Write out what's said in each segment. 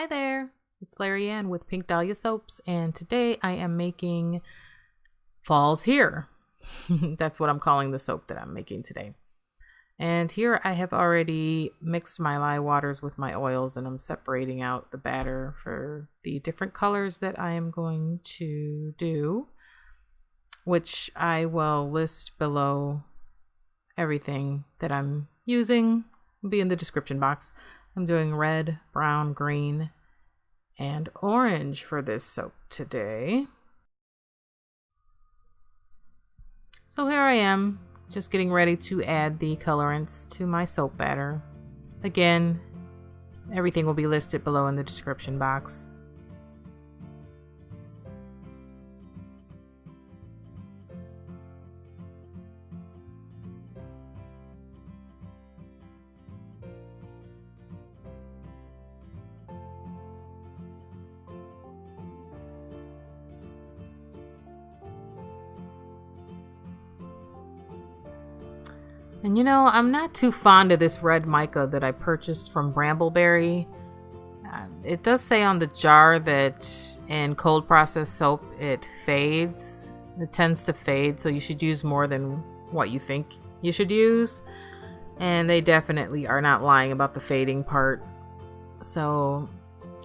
Hi there, it's Lariane with Pink Dahlia Soaps, and today I am making Falls Here. That's what I'm calling the soap that I'm making today. And here I have already mixed my lye waters with my oils, and I'm separating out the batter for the different colors that I am going to do, which I will list below. Everything that I'm using will be in the description box. I'm doing red, brown, green, and orange for this soap today. So here I am, just getting ready to add the colorants to my soap batter. Again, everything will be listed below in the description box. And you know, I'm not too fond of this red mica that I purchased from Brambleberry. It does say on the jar that in cold processed soap it fades. It tends to fade, so you should use more than what you think you should use. And they definitely are not lying about the fading part. So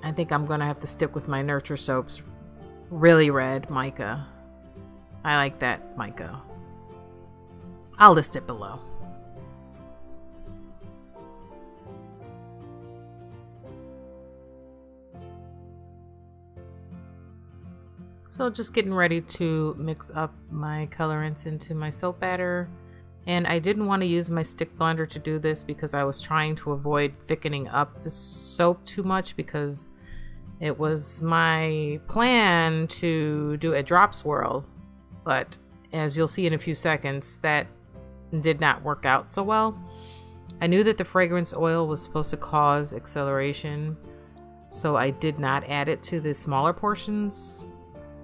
I think I'm going to have to stick with my Nurture Soaps really red mica. I like that mica. I'll list it below. So just getting ready to mix up my colorants into my soap batter. And I didn't want to use my stick blender to do this because I was trying to avoid thickening up the soap too much, because it was my plan to do a drop swirl. But as you'll see in a few seconds, that did not work out so well. I knew that the fragrance oil was supposed to cause acceleration, so I did not add it to the smaller portions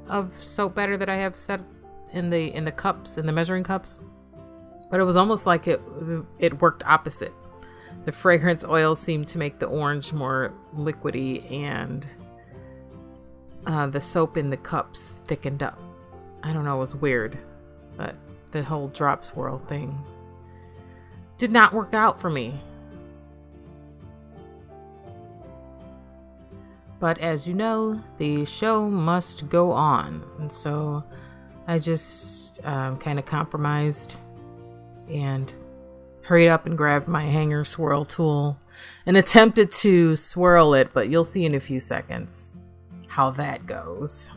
of soap batter that I have set in the cups, in the measuring cups. But it was almost like it worked opposite. The fragrance oil seemed to make the orange more liquidy, and the soap in the cups thickened up. I don't know, it was weird, but the whole drop swirl thing did not work out for me. But as you know, the show must go on. And so I just kind of compromised and hurried up and grabbed my hanger swirl tool and attempted to swirl it, but you'll see in a few seconds how that goes.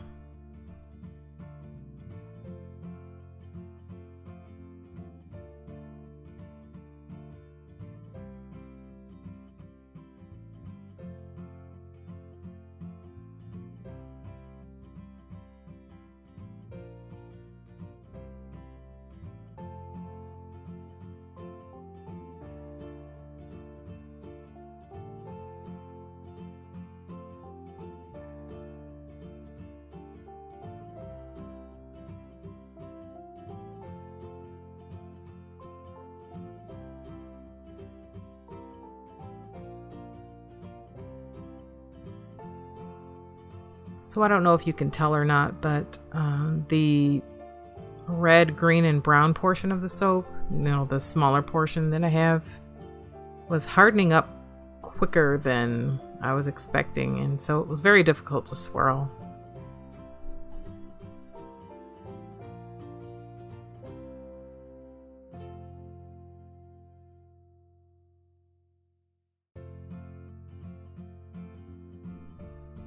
So I don't know if you can tell or not, but the red, green, and brown portion of the soap, you know, the smaller portion that I have, was hardening up quicker than I was expecting, and so it was very difficult to swirl.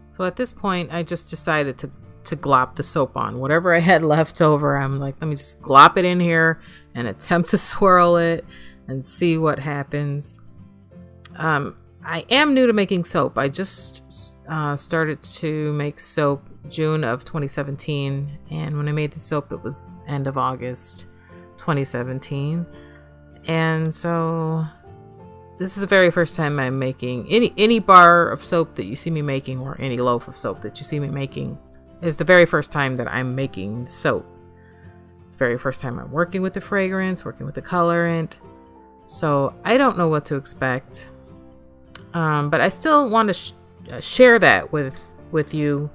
So at this point, I just decided to glop the soap on. Whatever I had left over, I'm like, let me just glop it in here and attempt to swirl it and see what happens. I am new to making soap. I just started to make soap June of 2017. And when I made the soap, it was end of August 2017. And so this is the very first time I'm making any bar of soap that you see me making, or any loaf of soap that you see me making, is the very first time that I'm making soap. It's the very first time I'm working with the fragrance, working with the colorant. So I don't know what to expect. But I still want to share that with you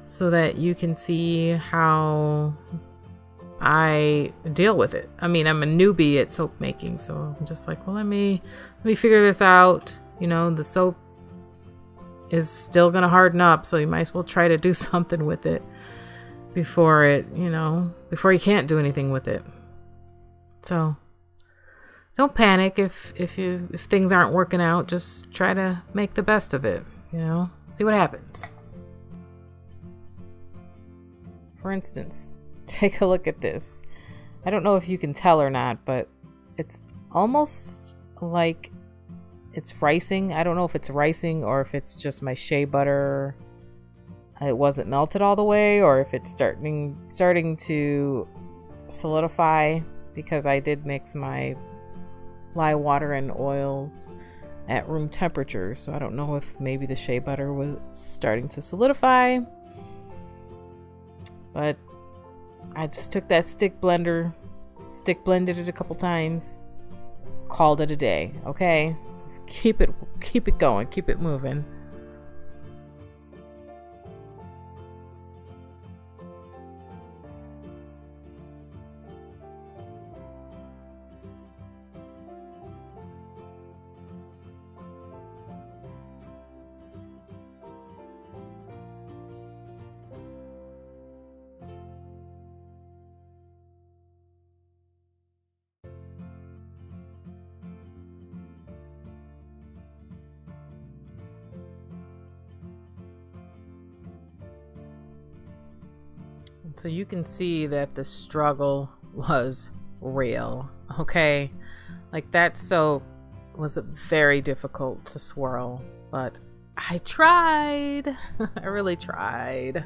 so that you can see how I deal with it. I mean, I'm a newbie at soap making, so I'm just like, well, let me figure this out. You know, the soap is still gonna harden up, so you might as well try to do something with it before you can't do anything with it. So don't panic if things aren't working out. Just try to make the best of it, see what happens. For instance, take a look at this. I don't know if you can tell or not, but it's almost like it's ricing. I don't know if it's ricing or if it's just my shea butter. It wasn't melted all the way, or if it's starting to solidify, because I did mix my lye water and oils at room temperature. So I don't know if maybe the shea butter was starting to solidify. But I just took that stick blended it a couple times, called it a day. Okay, just keep it going, keep it moving. So you can see that the struggle was real, okay? Like, that soap was very difficult to swirl, but I tried. I really tried.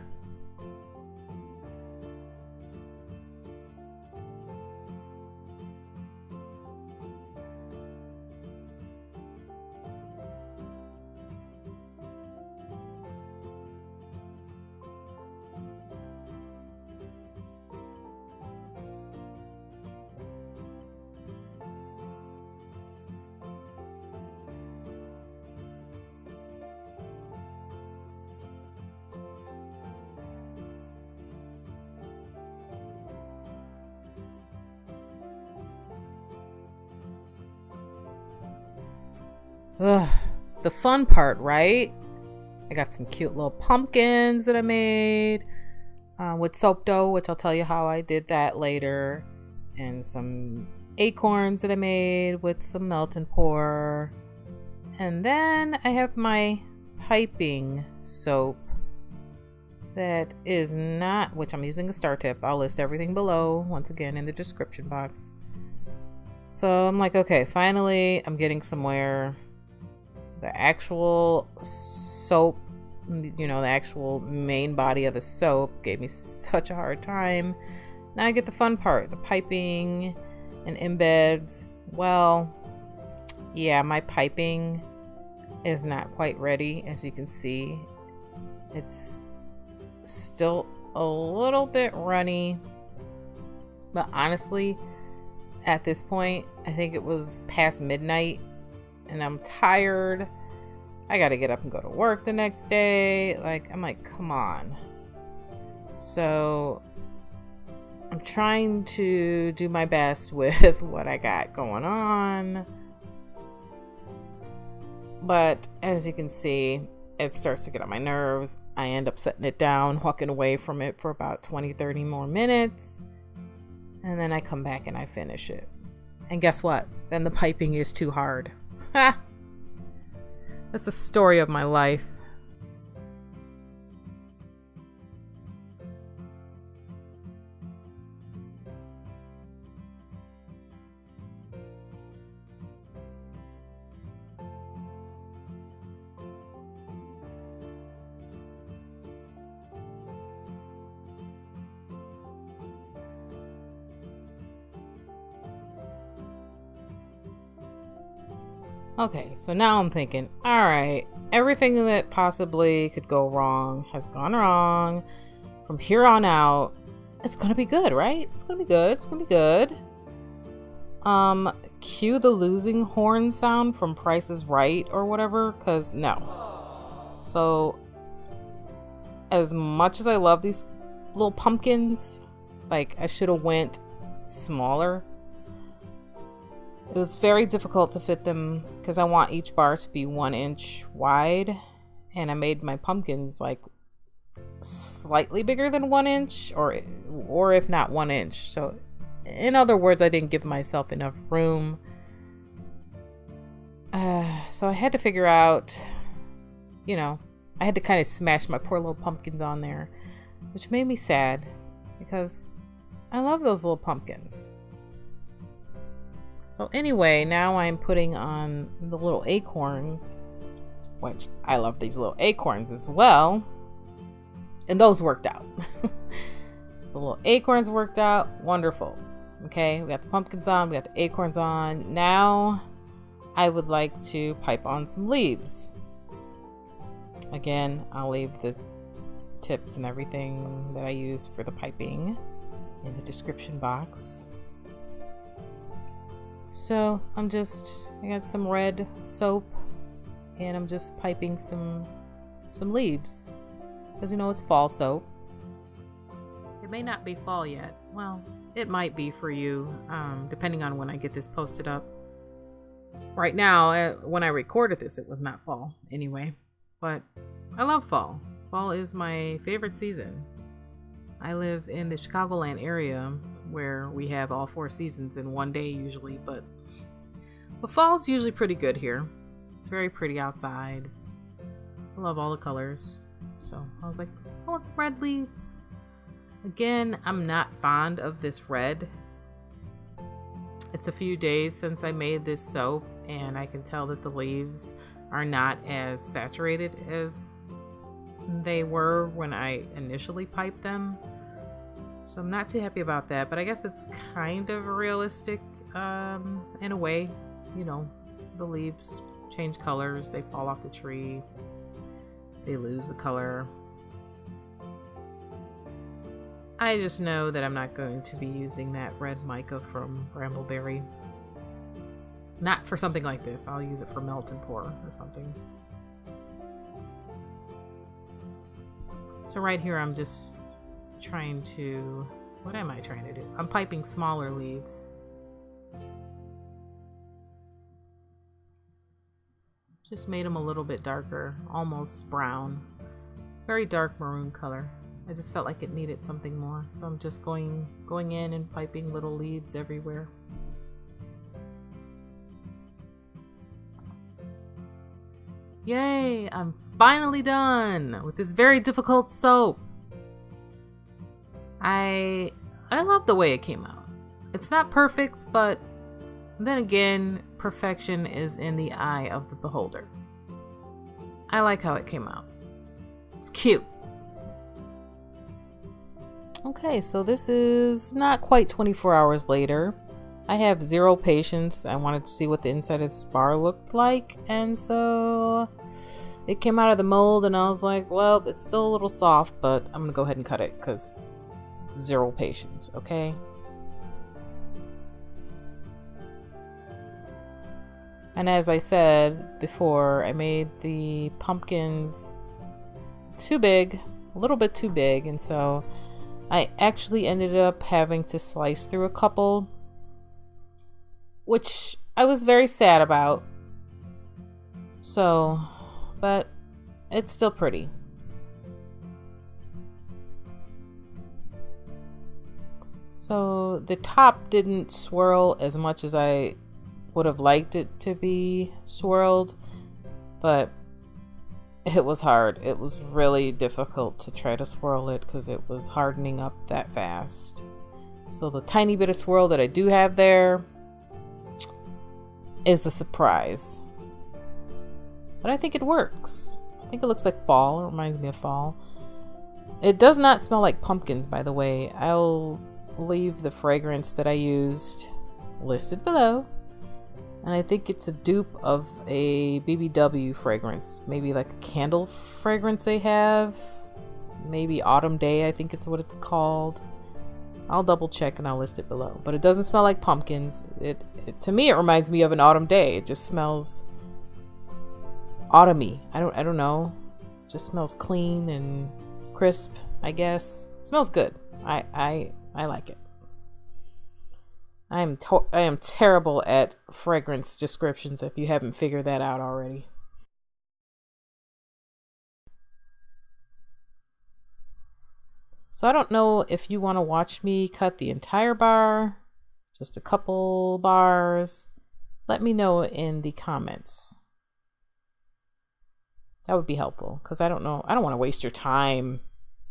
Ugh, the fun part, right? I got some cute little pumpkins that I made with soap dough, which I'll tell you how I did that later. And some acorns that I made with some melt and pour. And then I have my piping soap that is not, which I'm using a star tip. I'll list everything below, once again, in the description box. So I'm like, okay, finally I'm getting somewhere. The actual soap, the actual main body of the soap gave me such a hard time. Now I get the fun part, the piping and embeds. Well, yeah, my piping is not quite ready. As you can see, it's still a little bit runny, but honestly, at this point, I think it was past midnight and I'm tired. I gotta get up and go to work the next day. I'm like, come on. So I'm trying to do my best with what I got going on. But as you can see, it starts to get on my nerves. I end up setting it down, walking away from it for about 20-30 more minutes. And then I come back and I finish it. And guess what? Then the piping is too hard. Ha! That's the story of my life. Okay, so now I'm thinking, alright, everything that possibly could go wrong has gone wrong. From here on out, it's gonna be good, right? It's gonna be good. It's gonna be good. Cue the losing horn sound from Price is Right or whatever, because no. So as much as I love these little pumpkins, like I should have went smaller. It was very difficult to fit them because I want each bar to be 1 inch wide, and I made my pumpkins like slightly bigger than 1 inch, or if not 1 inch. So in other words, I didn't give myself enough room. So I had to figure out, you know, I had to kind of smash my poor little pumpkins on there, which made me sad because I love those little pumpkins. So anyway, now I'm putting on the little acorns, which I love these little acorns as well. And those worked out. The little acorns worked out. Wonderful. Okay, we got the pumpkins on, we got the acorns on. Now I would like to pipe on some leaves. Again, I'll leave the tips and everything that I use for the piping in the description box. So I got some red soap and I'm just piping some leaves, because you know it's fall soap. It may not be fall yet. Well, it might be for you, depending on when I get this posted up. Right now, when I recorded this, it was not fall anyway, but I love fall. Fall is my favorite season. I live in the Chicagoland area where we have all 4 seasons in one day usually, but fall is usually pretty good here. It's very pretty outside. I love all the colors. So I was like, I want some red leaves. Again, I'm not fond of this red. It's a few days since I made this soap, and I can tell that the leaves are not as saturated as they were when I initially piped them. So I'm not too happy about that, but I guess it's kind of realistic in a way. You know, the leaves change colors, they fall off the tree, they lose the color. I just know that I'm not going to be using that red mica from Brambleberry. Not for something like this. I'll use it for melt and pour or something. So right here I'm just trying to... What am I trying to do? I'm piping smaller leaves. Just made them a little bit darker, almost brown. Very dark maroon color. I just felt like it needed something more, so I'm just going in and piping little leaves everywhere. Yay! I'm finally done with this very difficult soap. I love the way it came out. It's not perfect, but then again, perfection is in the eye of the beholder. I like how it came out. It's cute. Okay, so this is not quite 24 hours later. I have zero patience. I wanted to see what the inside of this bar looked like, and so it came out of the mold and I was like, well, it's still a little soft, but I'm gonna go ahead and cut it because zero patience, okay? And as I said before, I made the pumpkins too big, a little bit too big, and so I actually ended up having to slice through a couple, which I was very sad about. So, but it's still pretty. So the top didn't swirl as much as I would have liked it to be swirled, but it was hard. It was really difficult to try to swirl it because it was hardening up that fast. So the tiny bit of swirl that I do have there is a surprise. But I think it works. I think it looks like fall. It reminds me of fall. It does not smell like pumpkins, by the way. I'll leave the fragrance that I used listed below. And I think it's a dupe of a BBW fragrance. Maybe like a candle fragrance they have. Maybe Autumn Day, I think it's what it's called. I'll double check and I'll list it below. But it doesn't smell like pumpkins. To me, it reminds me of an autumn day. It just smells autumny. I don't know. Just smells clean and crisp, I guess. It smells good. I like it. I am terrible at fragrance descriptions if you haven't figured that out already. So I don't know if you want to watch me cut the entire bar, just a couple bars. Let me know in the comments. That would be helpful, because I don't know. I don't want to waste your time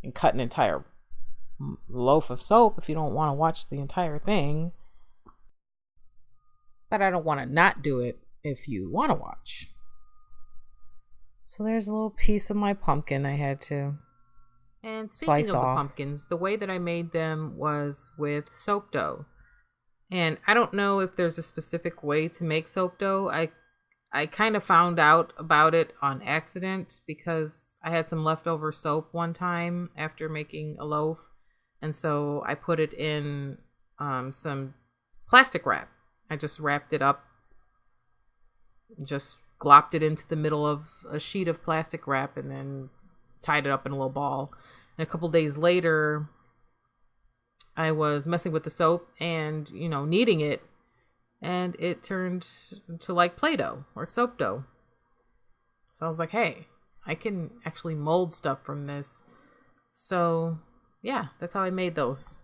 and cut an entire loaf of soap if you don't want to watch the entire thing. But I don't want to not do it if you want to watch. So there's a little piece of my pumpkin I had to and speaking of the pumpkins, the way that I made them was with soap dough. And I don't know if there's a specific way to make soap dough. I kind of found out about it on accident because I had some leftover soap one time after making a loaf. And so I put it in some plastic wrap. I just wrapped it up, just glopped it into the middle of a sheet of plastic wrap and then tied it up in a little ball. And a couple days later, I was messing with the soap and, kneading it. And it turned to like Play-Doh or soap dough. So I was like, hey, I can actually mold stuff from this. So yeah, that's how I made those.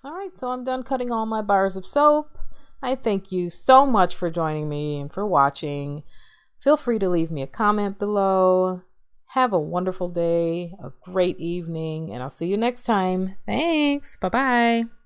All right, so I'm done cutting all my bars of soap. I thank you so much for joining me and for watching. Feel free to leave me a comment below. Have a wonderful day, a great evening, and I'll see you next time. Thanks. Bye-bye.